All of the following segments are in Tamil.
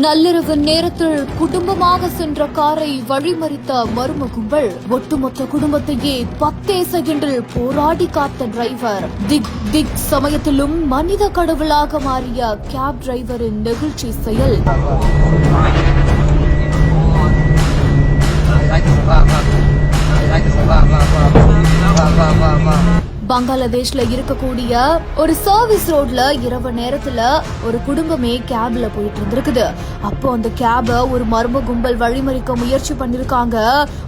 நள்ளிரவு நேரத்தில் குடும்பமாக சென்ற காரை வழிமறித்த மர்ம கும்பல் ஒட்டுமொத்த குடும்பத்தையே 10 செகண்டில் போராடி காத்த டிரைவர். திக் சமயத்திலும் மனித கடவுளாக மாறிய கேப் டிரைவரின் நெகிழ்ச்சி செயல். பங்களாதேஷ்ல இருக்கக்கூடிய ஒரு சர்வீஸ் ரோட்ல இரவு நேரத்துல ஒரு குடும்பமே கேப்ல போயிட்டு இருந்திருக்குது. அப்போ அந்த கேப ஒரு மர்ம கும்பல் வழிமறிக்க முயற்சி பண்ணிருக்காங்க.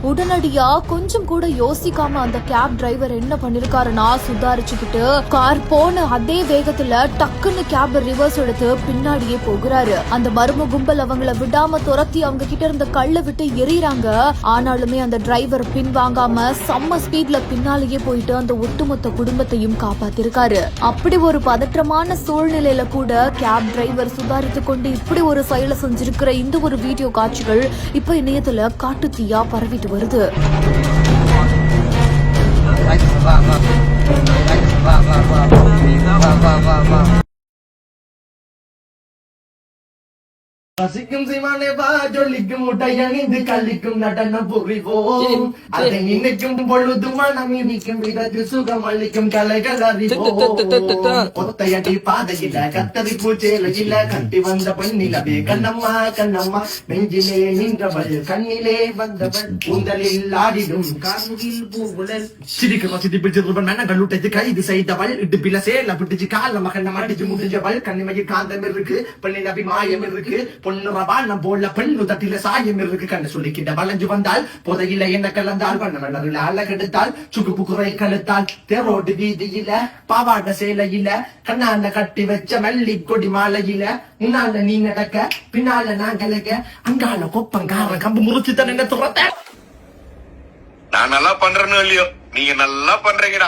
உடனடியா கொஞ்சம் கூட யோசிக்காம அந்த கேப் டிரைவர் என்ன பண்ணிருக்காருன்னா சுதாரிச்சுக்கிட்டு கார் போன அதே வேகத்துல டக்குன்னு கேப் ரிவர்ஸ் எடுத்து பின்னாடியே போகிறாரு. அந்த மர்ம கும்பல் அவங்கள விடாம துரத்தி அவங்க கிட்ட இருந்த கல்ல விட்டு எறிறாங்க. ஆனாலுமே அந்த டிரைவர் பின் வாங்காம செம்ம ஸ்பீட்ல பின்னாலேயே போயிட்டு அந்த ஒட்டுமொத்த குடும்பத்தையும் காப்பாத்திருக்காரு. அப்படி ஒரு பதற்றமான சூழ்நிலையில கூட கேப் டிரைவர் சுதாரித்து கொண்டு இப்படி ஒரு செயலை செஞ்சிருக்கிற இந்த ஒரு வீடியோ காட்சிகள் இப்ப இணையத்துல காட்டு தீயா பரவிட்டு வருது. ரசிக்கும் சிவானே வா ஜொலிக்கும் முட்டையணிந்து கல்லிக்கும் நடனம் புரிவோம். அதை நினைக்கும் பொழுது மனம் இனிக்கும் விதகு சுகம் அளிக்கும் கலைகள் அறிவோம். ஒத்தையடி பாதையில கத்தரி பூச்சேலையில கட்டி வந்த பெண்ணிலவே கண்ணம்மா கண்ணம்மா நெஞ்சிலே நின்றவள் கண்ணிலே வந்தவள் கூந்தலில் ஆடிடும் கார்முகில் பூவுடல் சிரிக்க வசதி பிடிச்சிருவன் மனங்கள் விட்டது கைது செய்தவள் இடுப்பில சேல பிடிச்சு கால மகன் அடிச்சு முடிஞ்சவள் கண்ணிமையில் காந்தம் இருக்கு பெண்ணின் அபிமாயம் இருக்கு பொண்ணுறவா நம் போல பெண்ணு தட்டில சாயம் இருக்கு கண்ணு சொல்லிக்கிட்ட வளைஞ்சு வந்தால் புதையில என்ன கலந்தால் வண்ண அழகெடுத்தால் சுகுப்பு குறை கழுத்தால் தேரோடு வீதியில பாவாட சேலையில கண்ணால கட்டி வச்ச மல்லி கொடி மாலையில முன்னால நீ நடக்க பின்னால நான் கலக்க அங்கால கொப்பங்கார கம்பு முறிச்சு தான் என்ன துரத்த. நான் நல்லா பண்றேன்னு இல்லையோ நீங்க நல்லா பண்றீங்கடா.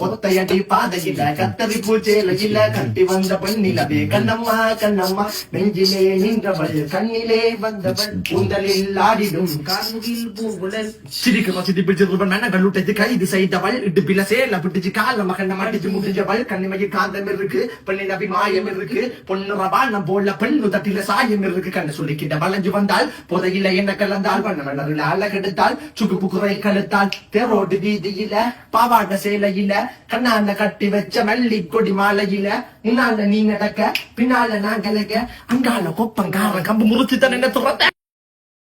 ஒத்தையடி பாதையில கத்தரி பூச்சேலையில கட்டி வந்த பெண்ணிலவே கண்ணம்மா கண்ணம்மா நெஞ்சிலே நின்றவள் கண்ணிலே வந்தவள் கூந்தலில் ஆடிடும் கார்முகில் பூவுடல் சிரிக்க வசதி பிடிச்சிருவன் மனங்கள் விட்டது கைது செய்தவள் இடுப்பில சேல பிடிச்சு கால மகன் அடிச்சு முடிஞ்சவள் கண்ணிமையில் காந்தம் இருக்கு பெண்ணின் அபிமாயம் இருக்கு பொண்ணுறவா நம் போல பெண்ணு தட்டில சாயம் இருக்கு கண்ணு சொல்லிக்கிட்ட வளைஞ்சு வந்தால் புதையில என்ன கலந்தால் வண்ண அழகெடுத்தால் சுகுப்பு குறை கழுத்தால் தேரோடு வீதியில பாவாட சேலையில கண்ணால கட்டி வச்ச மல்லி கொடி மாலையில முன்னால நீ நடக்க பின்னால நான் கலக்க அங்கால கொப்பங்கார கம்பு முறிச்சு தான் என்ன துரத்த.